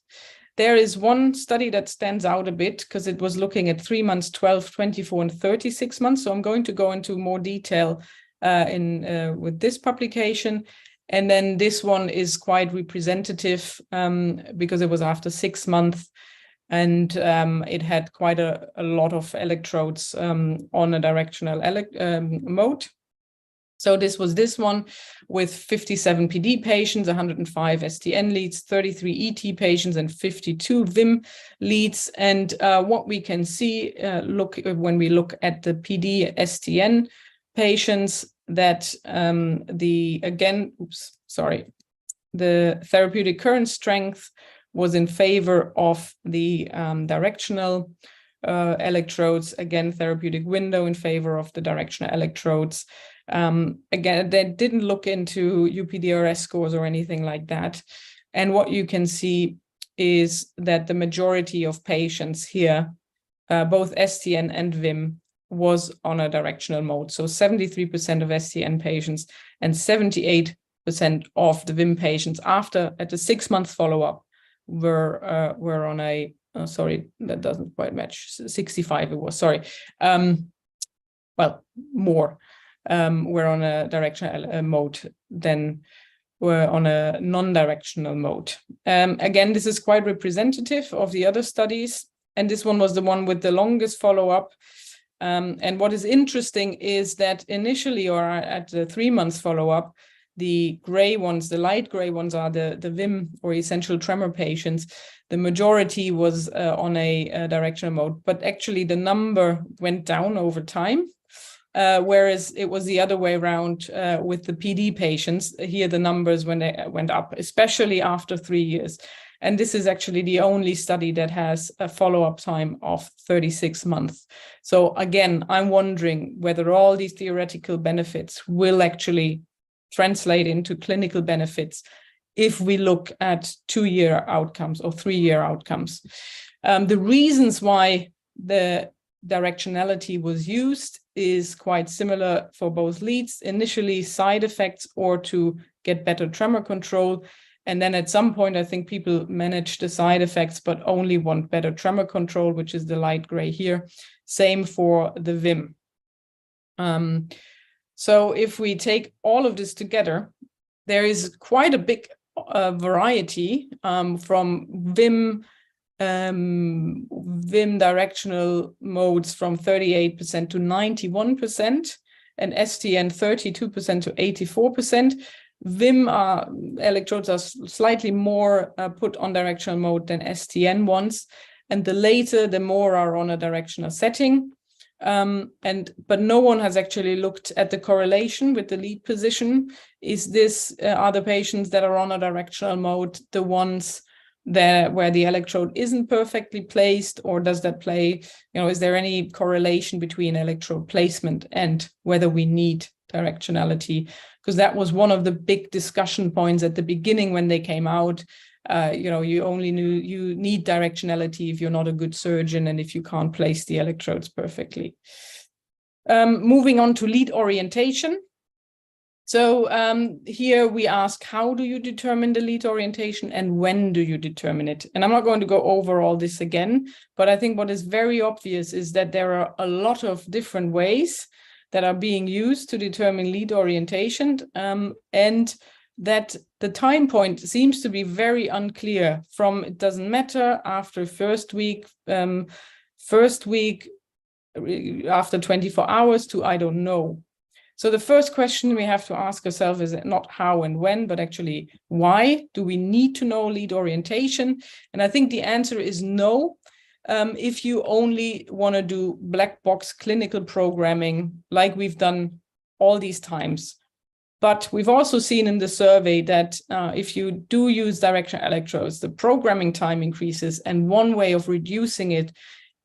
There is 1 study that stands out a bit because it was looking at 3 months, 12, 24, and 36 months. So I'm going to go into more detail with this publication. And then this one is quite representative because it was after 6 months, and it had quite a lot of electrodes on a directional mode. So this was this one with 57 PD patients, 105 STN leads, 33 ET patients, and 52 VIM leads. And what we can see, when we look at the PD STN patients, that the therapeutic current strength was in favor of the directional electrodes. Again, therapeutic window in favor of the directional electrodes. Again, they didn't look into UPDRS scores or anything like that. And what you can see is that the majority of patients here, both STN and VIM, was on a directional mode. So 73% of STN patients and 78% of the VIM patients at the 6 month follow-up were on a, sorry, that doesn't quite match, 65 it was, sorry. Well, more were on a directional mode than were on a non-directional mode. Again, this is quite representative of the other studies. And this one was the one with the longest follow-up. And what is interesting is that initially, or at the 3 months follow-up, the gray ones, the light gray ones, are the VIM or essential tremor patients. The majority was on a directional mode, but actually the number went down over time, whereas it was the other way around with the PD patients. Here the numbers went up, especially after 3 years. And this is actually the only study that has a follow-up time of 36 months. So again, I'm wondering whether all these theoretical benefits will actually translate into clinical benefits if we look at 2-year outcomes or 3-year outcomes. The reasons why the directionality was used is quite similar for both leads. Initially, side effects or to get better tremor control. And then at some point, I think people manage the side effects, but only want better tremor control, which is the light gray here. Same for the VIM. So if we take all of this together, there is quite a big variety from VIM directional modes from 38% to 91%, and STN 32% to 84%. VIM electrodes are slightly more put on directional mode than STN ones, and the later, the more are on a directional setting. But no one has actually looked at the correlation with the lead position. Is this, are the patients that are on a directional mode the ones where the electrode isn't perfectly placed, or does that play, is there any correlation between electrode placement and whether we need directionality? Because that was one of the big discussion points at the beginning when they came out. You only you need directionality if you're not a good surgeon and if you can't place the electrodes perfectly. Moving on to lead orientation. So here we ask, how do you determine the lead orientation and when do you determine it? And I'm not going to go over all this again, but I think what is very obvious is that there are a lot of different ways that are being used to determine lead orientation, and that the time point seems to be very unclear from it doesn't matter after first week after 24 hours to I don't know. So the first question we have to ask ourselves is not how and when, but actually why do we need to know lead orientation? And I think the answer is no. If you only want to do black box clinical programming like we've done all these times. But we've also seen in the survey that if you do use directional electrodes, the programming time increases. And one way of reducing it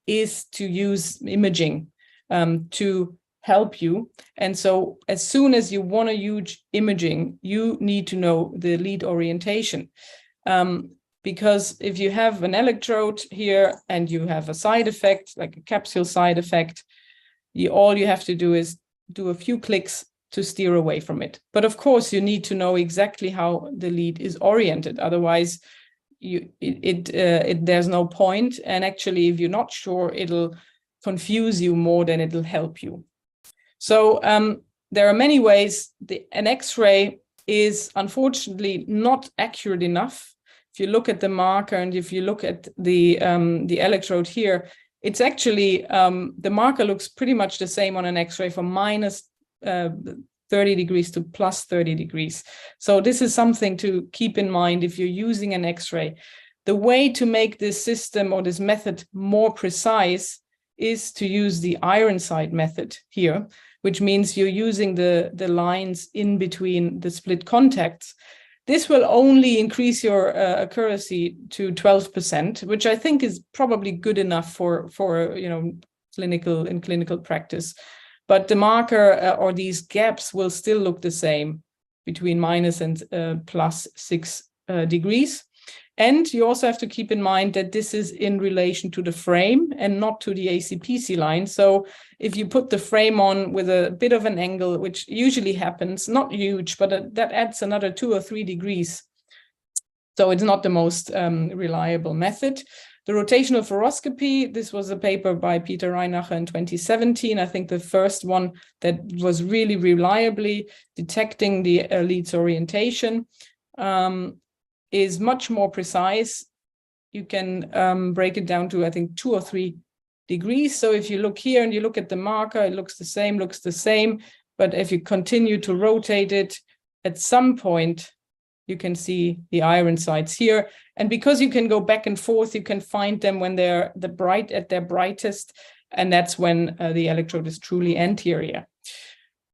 is to use imaging to help you. And so as soon as you want to use imaging, you need to know the lead orientation. Because if you have an electrode here and you have a side effect, like a capsule side effect, all you have to do is do a few clicks to steer away from it. But of course, you need to know exactly how the lead is oriented. Otherwise, there's no point. And actually, if you're not sure, it'll confuse you more than it'll help you. So there are many ways. An X-ray is unfortunately not accurate enough. If you look at the marker and if you look at the electrode here, it's actually, the marker looks pretty much the same on an X-ray from minus 30 degrees to plus 30 degrees. So this is something to keep in mind if you're using an X-ray. The way to make this system or this method more precise is to use the iron sight method here, which means you're using the lines in between the split contacts. This will only increase your accuracy to 12%, which I think is probably good enough for clinical practice. But the marker or these gaps will still look the same between minus and plus 6 degrees. And you also have to keep in mind that this is in relation to the frame and not to the ACPC line. So if you put the frame on with a bit of an angle, which usually happens, not huge, but that adds another 2 or 3 degrees. So it's not the most reliable method. The rotational fluoroscopy, this was a paper by Peter Reinacher in 2017. I think the first one that was really reliably detecting the lead's orientation. Is much more precise. You can break it down to, I think, 2 or 3 degrees. So if you look here and you look at the marker, it looks the same. But if you continue to rotate it, at some point, you can see the iron sights here. And because you can go back and forth, you can find them when they're at their brightest. And that's when the electrode is truly anterior.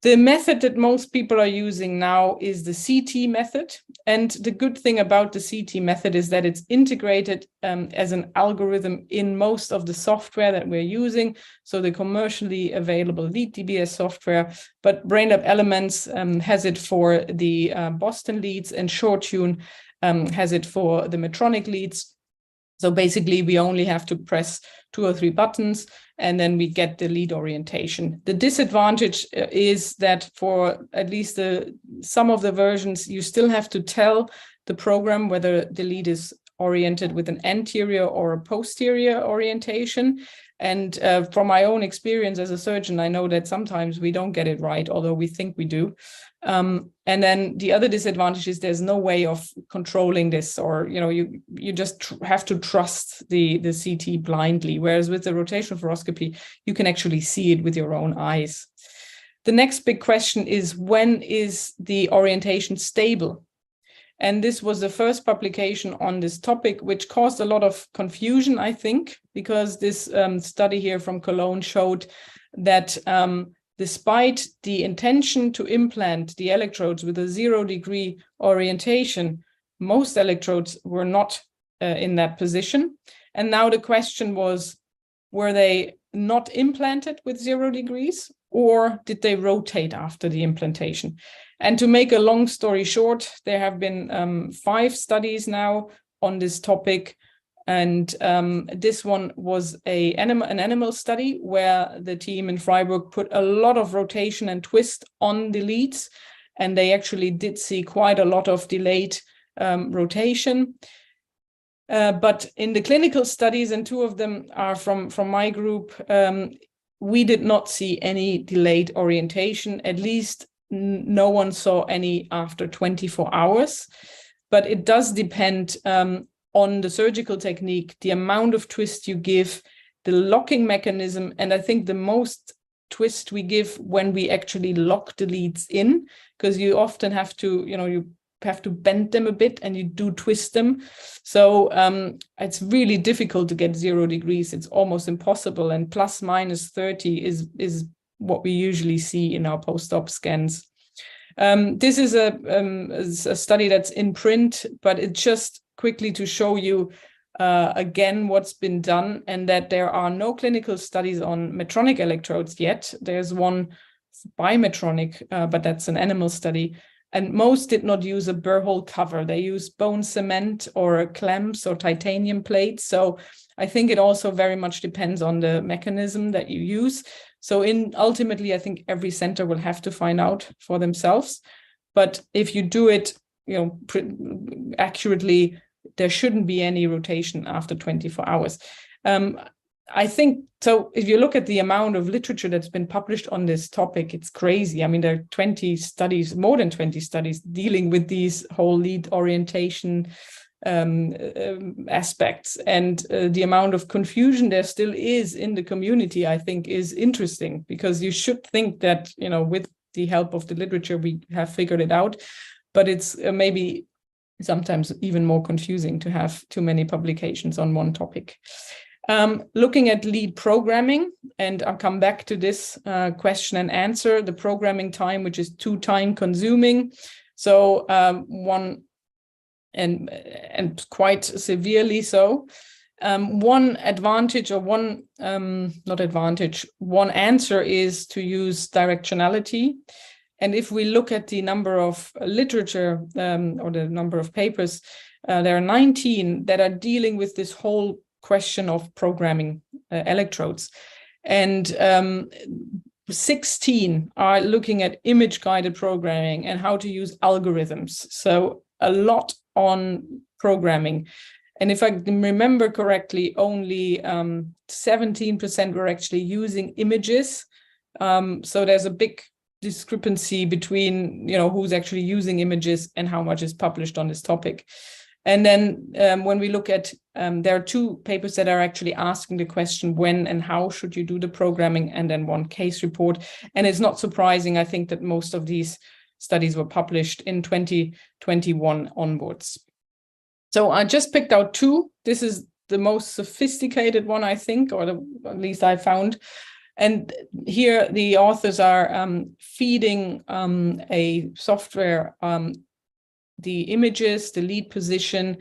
The method that most people are using now is the CT method. And the good thing about the CT method is that it's integrated as an algorithm in most of the software that we're using. So the commercially available lead DBS software, but BrainLab Elements has it for the Boston leads, and SureTune has it for the Medtronic leads. So basically, we only have to press 2 or 3 buttons, and then we get the lead orientation. The disadvantage is that for at least some of the versions, you still have to tell the program whether the lead is oriented with an anterior or a posterior orientation. And from my own experience as a surgeon, I know that sometimes we don't get it right, although we think we do. And then the other disadvantage is there's no way of controlling this, or you just have to trust the CT blindly. Whereas with the rotational fluoroscopy, you can actually see it with your own eyes. The next big question is, when is the orientation stable? And this was the first publication on this topic, which caused a lot of confusion, I think, because this study here from Cologne showed that despite the intention to implant the electrodes with a 0-degree orientation, most electrodes were not in that position. And now the question was, were they not implanted with 0 degrees, or did they rotate after the implantation? And to make a long story short, there have been 5 studies now on this topic. And this one was an animal study where the team in Freiburg put a lot of rotation and twist on the leads. And they actually did see quite a lot of delayed rotation. But in the clinical studies, and 2 of them are from my group, we did not see any delayed orientation. At least no one saw any after 24 hours. But it does depend on the surgical technique, the amount of twist you give, the locking mechanism. And I think the most twist we give when we actually lock the leads in, because you often have to, you have to bend them a bit and you do twist them. So it's really difficult to get 0 degrees. It's almost impossible. And plus minus 30 is what we usually see in our post-op scans. This is a study that's in print, but it's just quickly to show you again what's been done, and that there are no clinical studies on Medtronic electrodes yet. There's one by Medtronic, but that's an animal study. And most did not use a burr hole cover. They use bone cement or clamps or titanium plates. So I think it also very much depends on the mechanism that you use. So ultimately, I think every center will have to find out for themselves. But if you do it, accurately, there shouldn't be any rotation after 24 hours. I think, so if you look at the amount of literature that's been published on this topic, it's crazy. I mean, there are 20 studies, more than 20 studies dealing with these whole lead orientation aspects. And the amount of confusion there still is in the community, I think, is interesting, because you should think that, with the help of the literature, we have figured it out. But it's maybe sometimes even more confusing to have too many publications on one topic. Looking at lead programming, and I'll come back to this question and answer, the programming time, which is too time consuming. So one, and quite severely so. One advantage, or one, not advantage, one answer is to use directionality. And if we look at the number of literature or the number of papers, there are 19 that are dealing with this whole question of programming electrodes. And 16 are looking at image-guided programming and how to use algorithms. So a lot on programming. And if I remember correctly, only 17% were actually using images. So there's a big discrepancy between, who's actually using images and how much is published on this topic. And then when we look at, there are 2 papers that are actually asking the question, when and how should you do the programming, and then 1 case report. And it's not surprising, I think, that most of these studies were published in 2021 onwards. So I just picked out 2. This is the most sophisticated one, I think, or at least I found. And here the authors are feeding a software the images, the lead position,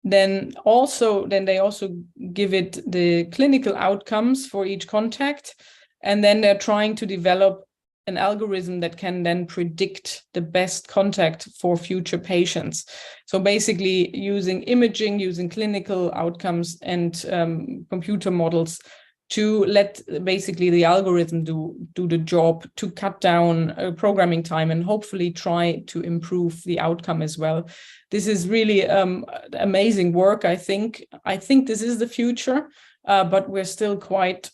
then they also give it the clinical outcomes for each contact. And then they're trying to develop an algorithm that can then predict the best contact for future patients. So basically using imaging, using clinical outcomes and computer models to let basically the algorithm do the job, to cut down programming time and hopefully try to improve the outcome as well. This is really amazing work, I think. I think this is the future, but we're still quite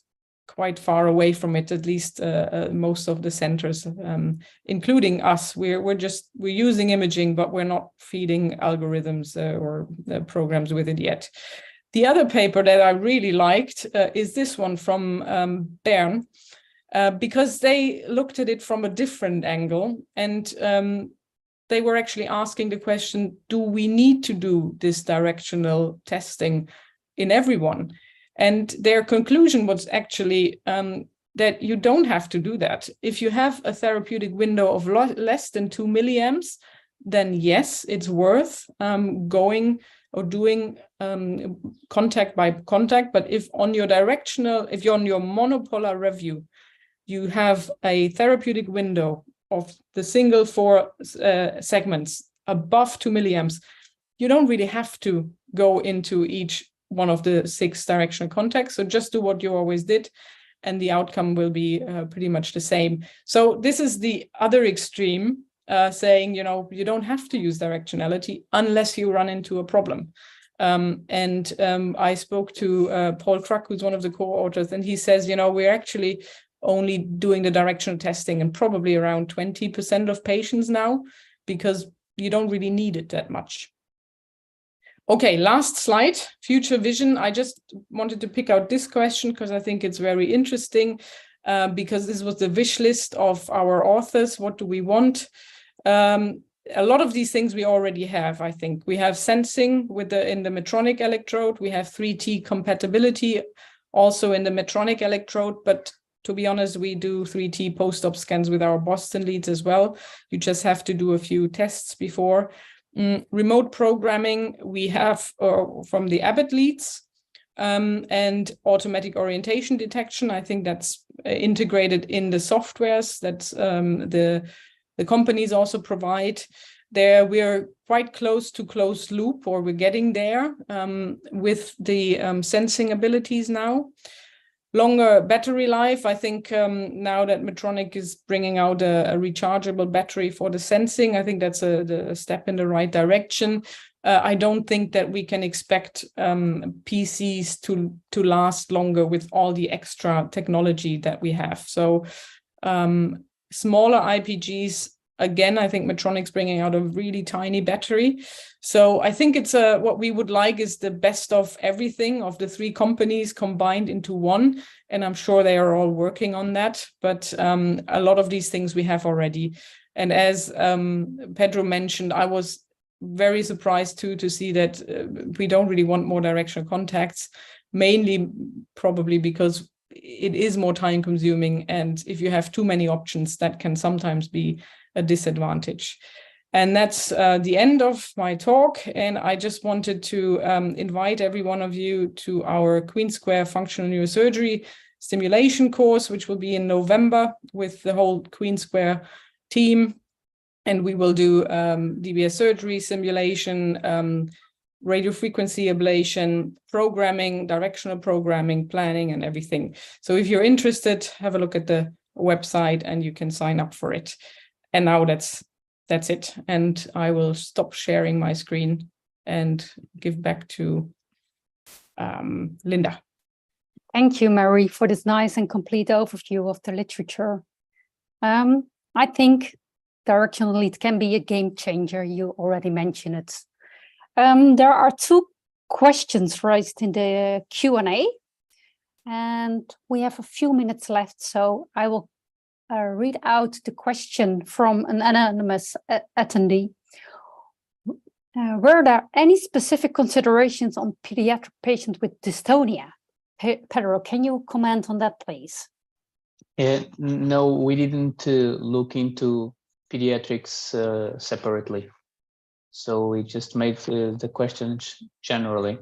far away from it, at least most of the centers, including us. We're using imaging, but we're not feeding algorithms or programs with it yet. The other paper that I really liked is this one from Bern, because they looked at it from a different angle, and they were actually asking the question, do we need to do this directional testing in everyone? And their conclusion was actually, that you don't have to do that. If you have a therapeutic window of less than 2 milliamps, then yes, it's worth going or doing contact by contact. But if on your directional, if you're on your monopolar review, you have a therapeutic window of the single 4 segments above 2 milliamps, you don't really have to go into each one of the 6 directional contacts. So just do what you always did, and the outcome will be pretty much the same. So this is the other extreme, saying, you don't have to use directionality unless you run into a problem. I spoke to Paul Kruck, who's one of the co-authors, and he says, we're actually only doing the directional testing in probably around 20% of patients now, because you don't really need it that much. Okay, last slide, future vision. I just wanted to pick out this question because I think it's very interesting, because this was the wish list of our authors. What do we want? A lot of these things we already have, I think. We have sensing in the Medtronic electrode. We have 3T compatibility also in the Medtronic electrode, but to be honest, we do 3T post-op scans with our Boston leads as well. You just have to do a few tests before. Remote programming we have from the Abbott leads, and automatic orientation detection. I think that's integrated in the softwares that the companies also provide. There we're quite close to closed loop, or we're getting there with the sensing abilities now. Longer battery life. I think now that Medtronic is bringing out a rechargeable battery for the sensing, I think that's a step in the right direction. I don't think that we can expect PCs to last longer with all the extra technology that we have. So smaller IPGs, again, I think Medtronic's bringing out a really tiny battery. So I think it's what we would like is the best of everything of the 3 companies combined into one. And I'm sure they are all working on that. But a lot of these things we have already. And as Pedro mentioned, I was very surprised too to see that we don't really want more directional contacts, mainly probably because it is more time consuming. And if you have too many options, that can sometimes be a disadvantage. And that's the end of my talk. And I just wanted to invite every one of you to our Queen Square Functional Neurosurgery Stimulation course, which will be in November with the whole Queen Square team. And we will do DBS surgery, simulation, radiofrequency ablation, programming, directional programming, planning, and everything. So if you're interested, have a look at the website and you can sign up for it. And now that's it. And I will stop sharing my screen and give back to Linda. Thank you, Mary, for this nice and complete overview of the literature. I think directional lead can be a game changer. You already mentioned it. There are 2 questions raised in the Q&A, and we have a few minutes left, so I will read out the question from an anonymous attendee. Were there any specific considerations on pediatric patients with dystonia? Pedro, can you comment on that, please? No, we didn't look into pediatrics separately. So we just made the questions generally.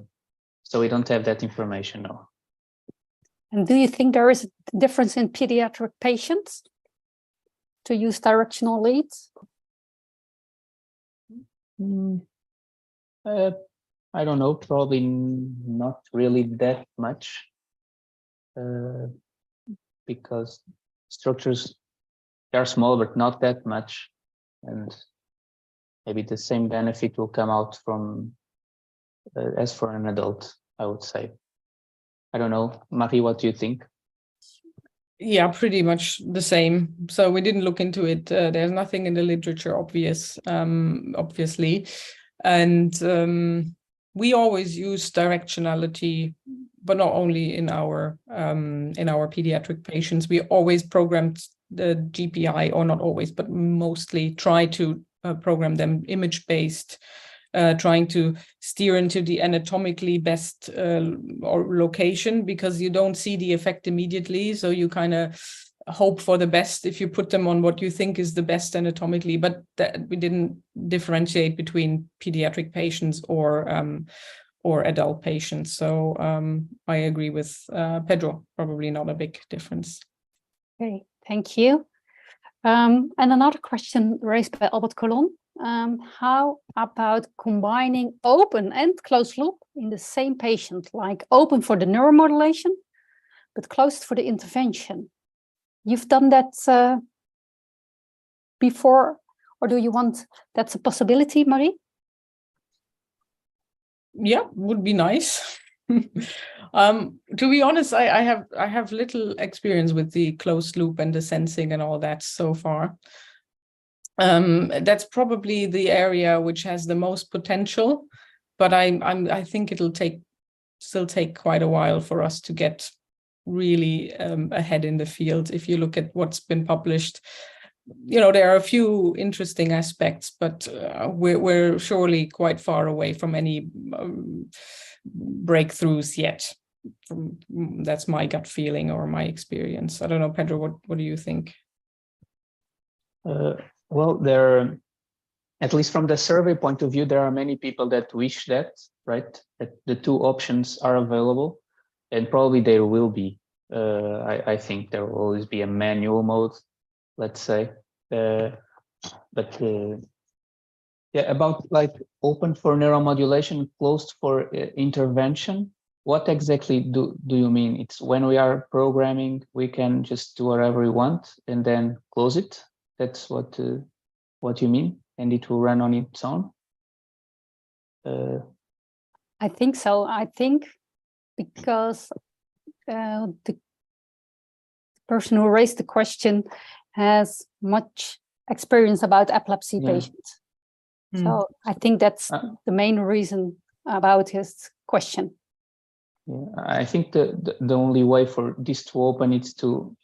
So we don't have that information now. And do you think there is a difference in pediatric patients to use directional leads? I don't know, probably not really that much, because structures are small, but not that much. And maybe the same benefit will come out from as for an adult, I would say. I don't know, Marie, what do you think? Yeah, pretty much the same. So we didn't look into it. There's nothing in the literature obviously. And we always use directionality, but not only in our pediatric patients. We always programmed the GPI, or not always, but mostly try to program them image-based trying to steer into the anatomically best or location, because you don't see the effect immediately. So you kind of hope for the best if you put them on what you think is the best anatomically, but that we didn't differentiate between pediatric patients or adult patients. So I agree with Pedro, probably not a big difference. Okay, thank you. And another question raised by Albert Colon. How about combining open and closed loop in the same patient, like open for the neuromodulation, but closed for the intervention? You've done that before, or do you want, that's a possibility, Marie? Yeah, would be nice. To be honest, I have little experience with the closed loop and the sensing and all that so far. That's probably the area which has the most potential, but I think it'll still take quite a while for us to get really ahead in the field. If you look at what's been published, there are a few interesting aspects, but we're surely quite far away from any breakthroughs yet. That's my gut feeling or my experience. I don't know, Pedro, what do you think? Well, there, at least from the survey point of view, there are many people that wish that, right? That the two options are available, and probably there will be. I think there will always be a manual mode, let's say. Yeah, about like open for neuromodulation, closed for intervention. What exactly do you mean? It's when we are programming, we can just do whatever we want and then close it. That's what you mean, and it will run on its own. I think so. I think because the person who raised the question has much experience about epilepsy patients. So I think that's the main reason about his question. Yeah, I think the only way for this to open is to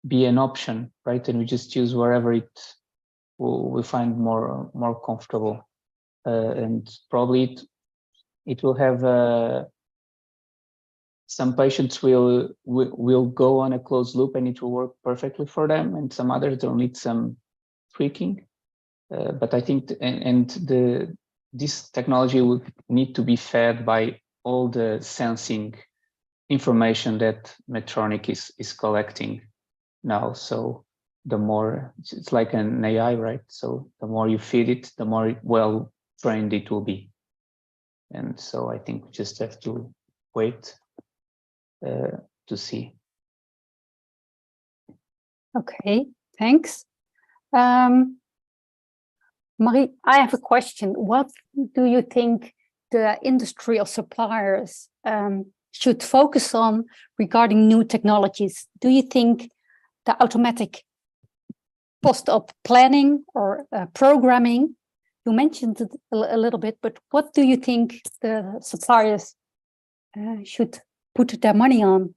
be an option, right? And we just choose wherever we find more comfortable, and probably it will have some patients will go on a closed loop and it will work perfectly for them, and some others will need some tweaking. But I think this technology will need to be fed by all the sensing information that Medtronic is collecting now. So the more, it's like an AI, right? So the more you feed it, the more well trained it will be. And so I think we just have to wait to see. Okay, thanks. Marie, I have a question. What do you think the industry or suppliers should focus on regarding new technologies? Do you think the automatic post-op planning or programming, you mentioned it a little bit, but what do you think the suppliers should put their money on?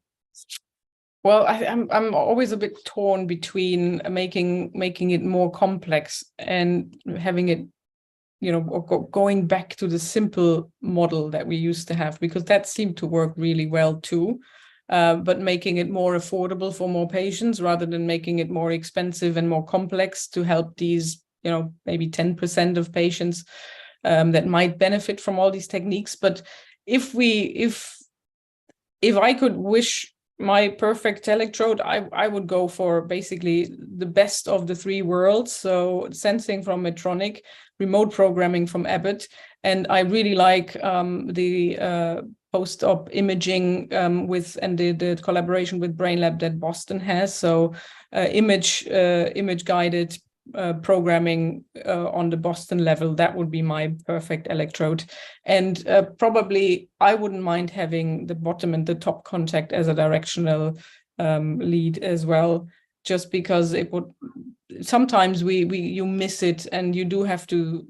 Well, I'm always a bit torn between making it more complex and having it, going back to the simple model that we used to have, because that seemed to work really well too. But making it more affordable for more patients rather than making it more expensive and more complex to help these, maybe 10% of patients that might benefit from all these techniques. But if I could wish my perfect electrode, I would go for basically the best of the three worlds. So sensing from Medtronic, remote programming from Abbott, and I really like the post-op imaging with the collaboration with BrainLab that Boston has. So image guided programming on the Boston level, that would be my perfect electrode. And probably I wouldn't mind having the bottom and the top contact as a directional lead as well, just because it would sometimes you miss it, and you do have to.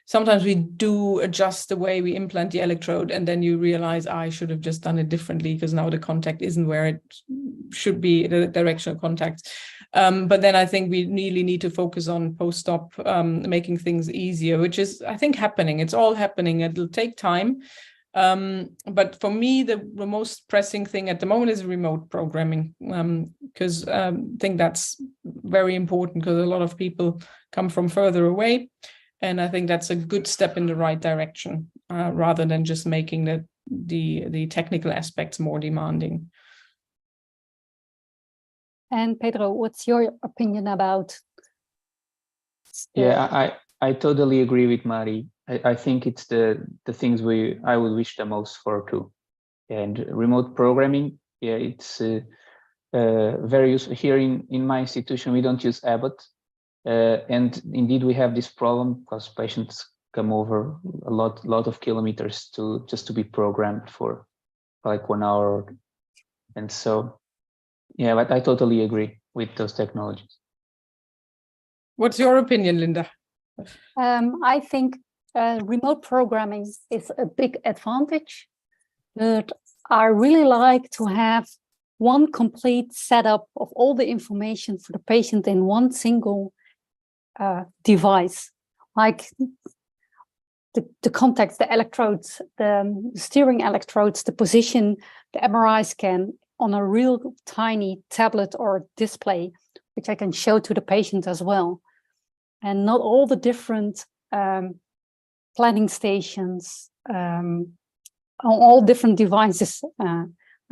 Sometimes we do adjust the way we implant the electrode, and then you realize I should have just done it differently because now the contact isn't where it should be, the directional contact. But then I think we really need to focus on post-op, making things easier, which is, I think, happening. It's all happening. It'll take time. But for me, the most pressing thing at the moment is remote programming, because I think that's very important, because a lot of people come from further away. And I think that's a good step in the right direction, rather than just making the technical aspects more demanding. And Pedro, what's your opinion about? Yeah, I totally agree with Mari. I think it's the things I would wish the most for too. And remote programming, yeah, it's very useful. Here in my institution, we don't use Abbott. And indeed, we have this problem because patients come over a lot of kilometers just to be programmed for like 1 hour. And so, yeah, but I totally agree with those technologies. What's your opinion, Linda? I think remote programming is a big advantage, but I really like to have one complete setup of all the information for the patient in one single device, like the contacts, the electrodes, the steering electrodes, the position, the MRI scan on a real tiny tablet or display, which I can show to the patient as well. And not all the different planning stations, all different devices.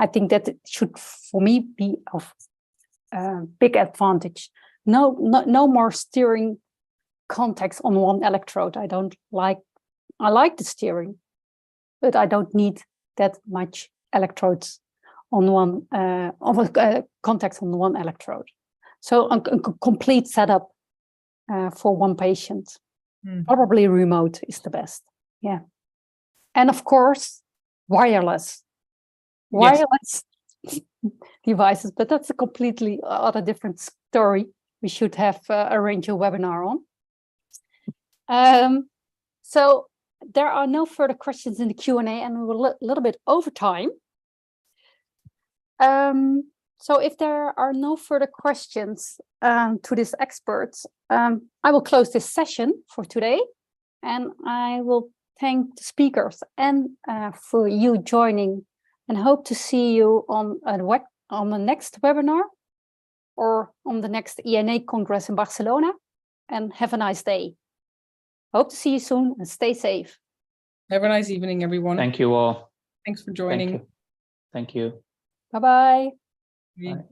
I think that it should, for me, be of big advantage. No more steering contacts on one electrode. I like the steering, but I don't need that much electrodes on one contacts on one electrode. So a complete setup for one patient. Probably remote is the best. Yeah. And of course, wireless devices, but that's a completely other different story. We should have arranged a webinar on. So there are no further questions in the Q&A, and we're a little bit over time. So if there are no further questions to these experts, I will close this session for today, and I will thank the speakers and for you joining, and hope to see you on the next webinar or on the next ENA Congress in Barcelona, and have a nice day. Hope to see you soon, and stay safe. Have a nice evening, everyone. Thank you all. Thanks for joining. Thank you. Bye-bye. Bye.